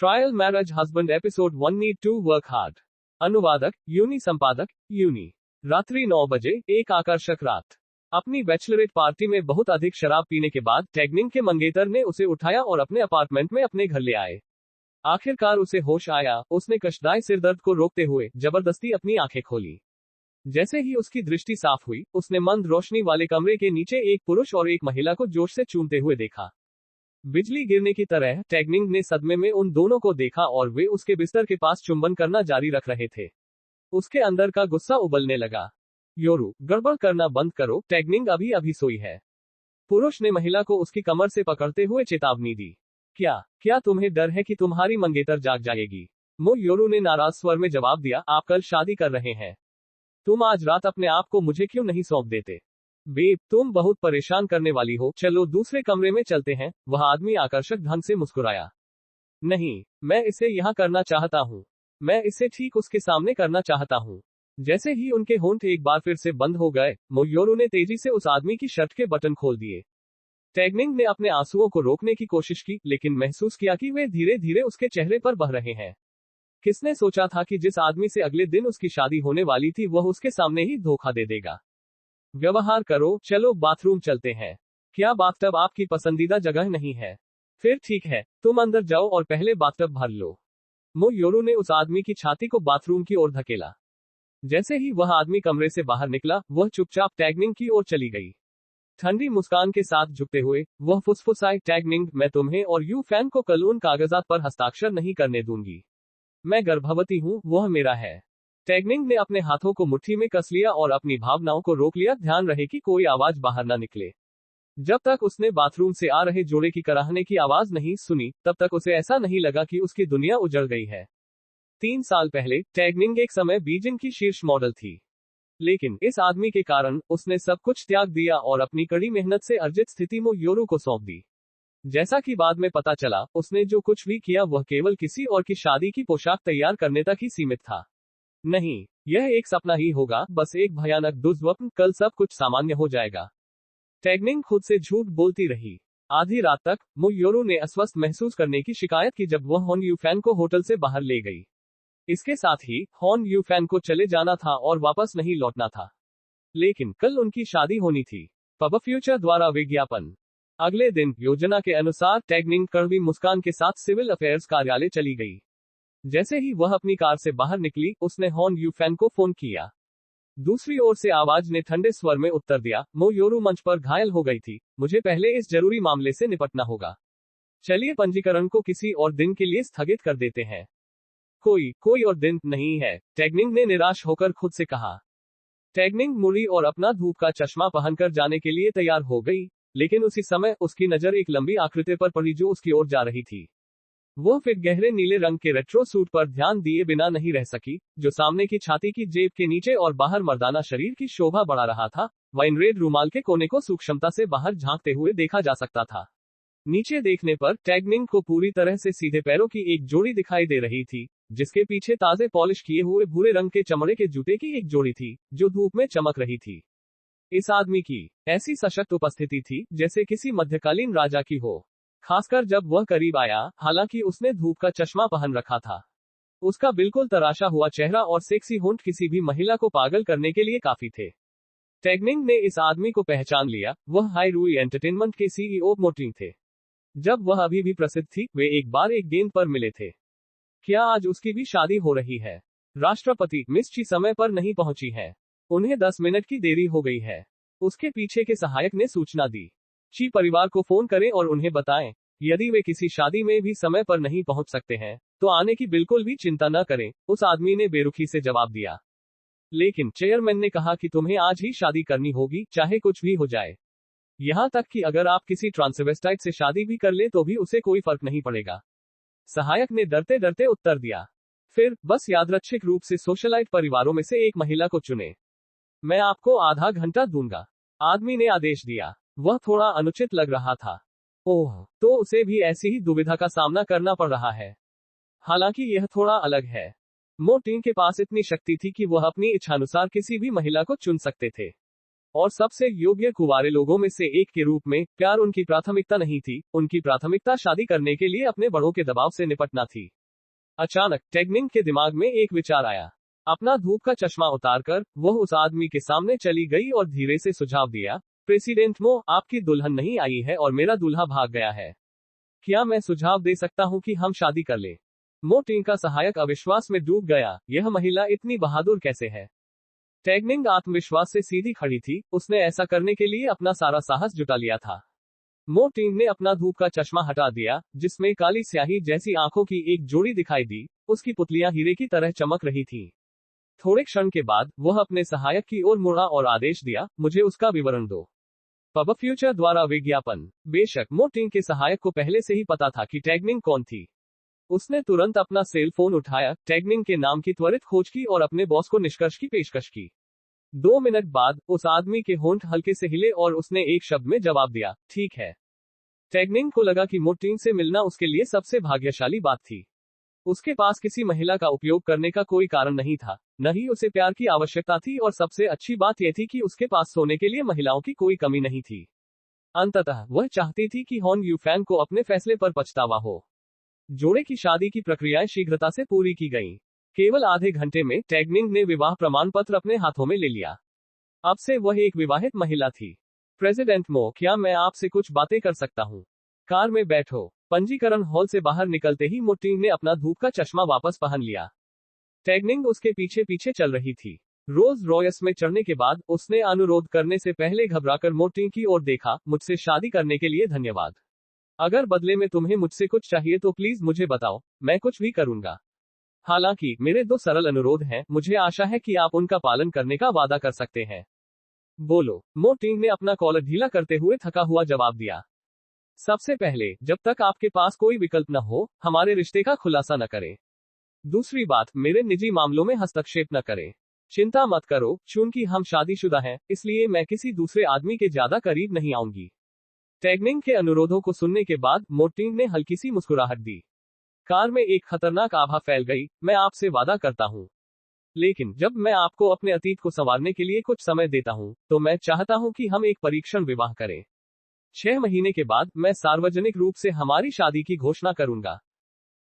Trial marriage husband episode 1 need to work hard. अनुवादक यूनी, संपादक यूनी। रात्रि 9 बजे, एक आकर्षक रात। अपनी बैचलरेट पार्टी में बहुत अधिक शराब पीने के बाद टैगनिंग के मंगेतर ने उसे उठाया और अपने अपार्टमेंट में अपने घर ले आए। आखिरकार उसे होश आया। उसने कष्टदायक सिरदर्द को रोकते हुए जबरदस्ती अपनी आंखें खोली। जैसे ही उसकी दृष्टि साफ हुई, उसने मंद रोशनी वाले कमरे के नीचे एक पुरुष और एक महिला को जोश से चूमते हुए देखा। बिजली गिरने की तरह टैगनिंग ने सदमे में उन दोनों को देखा और वे उसके बिस्तर के पास चुंबन करना जारी रख रहे थे। उसके अंदर का गुस्सा उबलने लगा। योरू, गड़बड़ करना बंद करो, टैगनिंग अभी अभी सोई है। पुरुष ने महिला को उसकी कमर से पकड़ते हुए चेतावनी दी। क्या तुम्हें डर है कि तुम्हारी मंगेतर जाग जाएगी? योरू ने नाराज स्वर में जवाब दिया, आप कल शादी कर रहे हैं। तुम आज रात अपने आप को मुझे क्यों नहीं सौंप देते? बेब, तुम बहुत परेशान करने वाली हो, चलो दूसरे कमरे में चलते हैं। वह आदमी आकर्षक ढंग से मुस्कुराया। नहीं, मैं इसे यहाँ करना चाहता हूँ। मैं इसे ठीक उसके सामने करना चाहता हूँ। जैसे ही उनके होंठ एक बार फिर से बंद हो गए, योरू ने तेजी से उस आदमी की शर्ट के बटन खोल दिए। टैगनिंग ने अपने आंसुओं को रोकने की कोशिश की, लेकिन महसूस किया कि वे धीरे धीरे उसके चेहरे पर बह रहे हैं। किसने सोचा था कि जिस आदमी से अगले दिन उसकी शादी होने वाली थी, वह उसके सामने ही धोखा दे देगा। व्यवहार करो, चलो बाथरूम चलते हैं। क्या बाथटब आपकी पसंदीदा जगह नहीं है? फिर ठीक है, तुम अंदर जाओ और पहले बाथटब भर लो। योरू ने उस आदमी की छाती को बाथरूम की ओर धकेला। जैसे ही वह आदमी कमरे से बाहर निकला, वह चुपचाप टैगनिंग की ओर चली गई। ठंडी मुस्कान के साथ झुकते हुए वह फुसफुसाई, टैगनिंग, मैं तुम्हें और यू फैन को कल उन कागजात पर हस्ताक्षर नहीं करने दूंगी। मैं गर्भवती हूँ, वह मेरा है। टैगनिंग ने अपने हाथों को मुट्ठी में कस लिया और अपनी भावनाओं को रोक लिया। ध्यान रहे कि कोई आवाज बाहर न निकले। जब तक उसने बाथरूम से आ रहे जोड़े की कराहने की आवाज नहीं सुनी, तब तक उसे ऐसा नहीं लगा कि उसकी दुनिया उजड़ गई है। 3 साल पहले टैगनिंग एक समय बीजिंग की शीर्ष मॉडल थी, लेकिन इस आदमी के कारण उसने सब कुछ त्याग दिया और अपनी कड़ी मेहनत से अर्जित स्थिति योरू को सौंप दी। जैसा कि बाद में पता चला, उसने जो कुछ भी किया वह केवल किसी और की शादी की पोशाक तैयार करने तक ही सीमित था। नहीं, यह एक सपना ही होगा, बस एक भयानक दुर्स्वप्न। कल सब कुछ सामान्य हो जाएगा। टैगनिंग खुद से झूठ बोलती रही। आधी रात तक योरू ने अस्वस्थ महसूस करने की शिकायत की जब वह हॉन यूफैन को होटल से बाहर ले गई। इसके साथ ही हॉन यूफैन को चले जाना था और वापस नहीं लौटना था। लेकिन कल उनकी शादी होनी थी। पब फ्यूचर द्वारा विज्ञापन। अगले दिन योजना के अनुसार टैगनिंग कड़वी मुस्कान के साथ सिविल अफेयर्स कार्यालय चली गई। जैसे ही वह अपनी कार से बाहर निकली, उसने हॉन यूफैन को फोन किया। दूसरी ओर से आवाज ने ठंडे स्वर में उत्तर दिया, योरू मंच पर घायल हो गई थी, मुझे पहले इस जरूरी मामले से निपटना होगा। चलिए पंजीकरण को किसी और दिन के लिए स्थगित कर देते हैं। कोई और दिन नहीं है, टैगनिंग ने निराश होकर खुद से कहा। टैगनिंग मुड़ी और अपना धूप का चश्मा पहनकर जाने के लिए तैयार हो गई, लेकिन उसी समय उसकी नजर एक लंबी आकृति पर पड़ी जो उसकी ओर जा रही थी। वो फिर गहरे नीले रंग के रेट्रो सूट पर ध्यान दिए बिना नहीं रह सकी, जो सामने की छाती की जेब के नीचे और बाहर मर्दाना शरीर की शोभा बढ़ा रहा था। वाइन रेड रुमाल के कोने को सूक्ष्मता से बाहर झांकते हुए देखा जा सकता था। नीचे देखने पर टैगनिंग को पूरी तरह से सीधे पैरों की एक जोड़ी दिखाई दे रही थी, जिसके पीछे ताजे पॉलिश किए हुए भूरे रंग के चमड़े के जूते की एक जोड़ी थी, जो धूप में चमक रही थी। इस आदमी की ऐसी सशक्त उपस्थिति थी जैसे किसी मध्यकालीन राजा की हो, खासकर जब वह करीब आया। हालांकि उसने धूप का चश्मा पहन रखा था, उसका बिल्कुल तराशा हुआ चेहरा और सेक्सी होंठ किसी भी महिला को पागल करने के लिए काफी थे। टैगनिंग ने इस आदमी को पहचान लिया। वह हाई रूई एंटरटेनमेंट के सीईओ मोटिंग थे। जब वह अभी भी प्रसिद्ध थी, वे एक बार एक गेंद पर मिले थे। क्या आज उसकी भी शादी हो रही है? राष्ट्रपति मिस ची समय पर नहीं पहुंची है, उन्हें 10 मिनट की देरी हो गई है। उसके पीछे के सहायक ने सूचना दी। ची परिवार को फोन करें और उन्हें बताएं, यदि वे किसी शादी में भी समय पर नहीं पहुंच सकते हैं, तो आने की बिल्कुल भी चिंता न करें, उस आदमी ने बेरुखी से जवाब दिया। लेकिन चेयरमैन ने कहा कि तुम्हें आज ही शादी करनी होगी, चाहे कुछ भी हो जाए। यहां तक कि अगर आप किसी ट्रांसवेस्टाइट से शादी भी कर ले तो भी उसे कोई फर्क नहीं पड़ेगा। सहायक ने डरते डरते उत्तर दिया। फिर बस यादृच्छिक रूप से सोशलाइट परिवारों में से एक महिला को चुने। मैं आपको आधा घंटा दूंगा, आदमी ने आदेश दिया। वह थोड़ा अनुचित लग रहा था। ओह, तो उसे भी ऐसी ही दुविधा का सामना करना पड़ रहा है। हालांकि यह थोड़ा अलग है। मोटिंग के पास इतनी शक्ति थी कि वह अपनी इच्छानुसार किसी भी महिला को चुन सकते थे। और सबसे योग्य कुंवारे लोगों में से एक के रूप में प्यार उनकी प्राथमिकता नहीं थी, उनकी प्राथमिकता शादी करने के लिए अपने बड़ों के दबाव से निपटना थी। अचानक टैगनिंग के दिमाग में एक विचार आया। अपना धूप का चश्मा उतारकर वह उस आदमी के सामने चली गई और धीरे से सुझाव दिया, प्रेसिडेंट मो, आपकी दुल्हन नहीं आई है और मेरा दूल्हा भाग गया है। क्या मैं सुझाव दे सकता हूँ कि हम शादी कर लें? मो टिंग का सहायक अविश्वास में डूब गया, यह महिला इतनी बहादुर कैसे है? टैगनिंग आत्मविश्वास से सीधी खड़ी थी, उसने ऐसा करने के लिए अपना सारा साहस जुटा लिया था। मो टिंग ने अपना धूप का चश्मा हटा दिया, जिसमें काली स्याही जैसी आंखों की एक जोड़ी दिखाई दी, उसकी पुतलियां हीरे की तरह चमक रही थीं। थोड़े क्षण के बाद वह अपने सहायक की ओर मुड़ा और आदेश दिया, मुझे उसका विवरण दो। पब फ्यूचर द्वारा विज्ञापन। बेशक मो टिंग के सहायक को पहले से ही पता था कि टैगनिंग कौन थी। उसने तुरंत अपना सेल फोन उठाया, टैगनिंग के नाम की त्वरित खोज की और अपने बॉस को निष्कर्ष की पेशकश की। 2 मिनट बाद उस आदमी के होंठ हल्के से हिले और उसने एक शब्द में जवाब दिया, ठीक है। टैगनिंग को लगा कि मो टिंग से मिलना उसके लिए सबसे भाग्यशाली बात थी। उसके पास किसी महिला का उपयोग करने का कोई कारण नहीं था, न ही उसे प्यार की आवश्यकता थी, और सबसे अच्छी बात यह थी कि उसके पास सोने के लिए महिलाओं की कोई कमी नहीं थी। अंततः वह चाहती थी कि हॉन यूफैन को अपने फैसले पर पछतावा हो। जोड़े की शादी की प्रक्रियाएं शीघ्रता से पूरी की गईं। केवल आधे घंटे में टैगनिंग ने विवाह प्रमाण पत्र अपने हाथों में ले लिया। अब से वह एक विवाहित महिला थी। प्रेसिडेंट मो, क्या मैं आपसे कुछ बातें कर सकता हूँ? कार में बैठो। पंजीकरण हॉल से बाहर निकलते ही मो टिंग ने अपना धूप का चश्मा वापस पहन लिया। टैगनिंग उसके पीछे पीछे चल रही थी। रोल्स रॉयस में चढ़ने के बाद उसने अनुरोध करने से पहले घबराकर मो टिंग की ओर देखा, मुझसे शादी करने के लिए धन्यवाद। अगर बदले में तुम्हें मुझसे कुछ चाहिए तो प्लीज मुझे बताओ, मैं कुछ भी करूंगा। हालांकि मेरे 2 सरल अनुरोध हैं, मुझे आशा है कि आप उनका पालन करने का वादा कर सकते हैं। बोलो। मो टिंग ने अपना कॉलर ढीला करते हुए थका हुआ जवाब दिया। सबसे पहले, जब तक आपके पास कोई विकल्प न हो, हमारे रिश्ते का खुलासा न करें। दूसरी बात, मेरे निजी मामलों में हस्तक्षेप न करें। चिंता मत करो, चूंकि हम शादीशुदा हैं, इसलिए मैं किसी दूसरे आदमी के ज्यादा करीब नहीं आऊंगी। टैगनिंग के अनुरोधों को सुनने के बाद मो टिंग ने हल्की सी मुस्कुराहट दी। कार में एक खतरनाक आभा फैल गई, मैं आपसे वादा करता हूँ, लेकिन जब मैं आपको अपने अतीत को संवारने के लिए कुछ समय देता हूँ, तो मैं चाहता हूँ कि हम एक परीक्षण विवाह करें। 6 महीने के बाद मैं सार्वजनिक रूप से हमारी शादी की घोषणा करूंगा।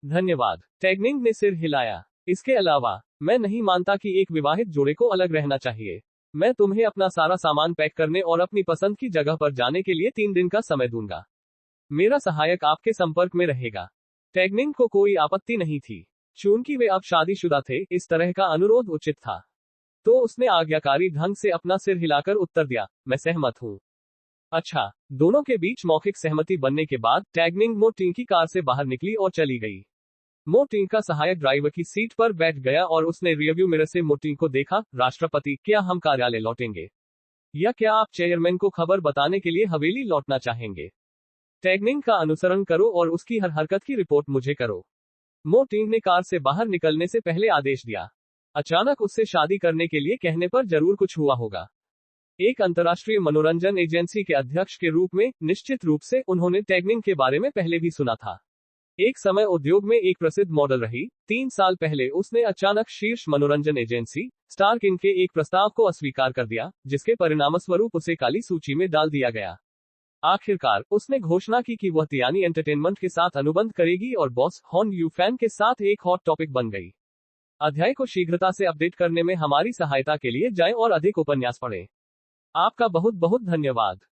धन्यवाद। टैगनिंग ने सिर हिलाया। इसके अलावा, मैं नहीं मानता कि एक विवाहित जोड़े को अलग रहना चाहिए। मैं तुम्हें अपना सारा सामान पैक करने और अपनी पसंद की जगह पर जाने के लिए 3 दिन का समय दूंगा। मेरा सहायक आपके संपर्क में रहेगा। टैगनिंग को कोई आपत्ति नहीं थी। चूंकि वे अब शादीशुदा थे, इस तरह का अनुरोध उचित था। तो उसने आज्ञाकारी ढंग से अपना सिर हिलाकर उत्तर दिया, मैं सहमत हूँ। अच्छा। दोनों के बीच मौखिक सहमति बनने के बाद टैगनिंग मो टिंग की कार से बाहर निकली और चली गई। मो टिंग का सहायक ड्राइवर की सीट पर बैठ गया और उसने रियरव्यू मिरर से मो टिंग को देखा। राष्ट्रपति, क्या हम कार्यालय लौटेंगे, या क्या आप चेयरमैन को खबर बताने के लिए हवेली लौटना चाहेंगे? टैगनिंग का अनुसरण करो और उसकी हर हरकत की रिपोर्ट मुझे करो। मो टिंग ने कार से बाहर निकलने से पहले आदेश दिया। अचानक उससे शादी करने के लिए कहने पर जरूर कुछ हुआ होगा। एक अंतर्राष्ट्रीय मनोरंजन एजेंसी के अध्यक्ष के रूप में निश्चित रूप से उन्होंने टैगनिंग के बारे में पहले भी सुना था। एक समय उद्योग में एक प्रसिद्ध मॉडल रही। 3 साल पहले उसने अचानक शीर्ष मनोरंजन एजेंसी स्टार किंग के एक प्रस्ताव को अस्वीकार कर दिया, जिसके परिणामस्वरूप उसे काली सूची में डाल दिया गया। आखिरकार उसने घोषणा की कि वह तियानी एंटरटेनमेंट के साथ अनुबंध करेगी और बॉस हॉन यूफैन के साथ एक हॉट टॉपिक बन गई। अध्याय को शीघ्रता से अपडेट करने में हमारी सहायता के लिए जाएं और अधिक उपन्यास पढ़ें। आपका बहुत बहुत धन्यवाद।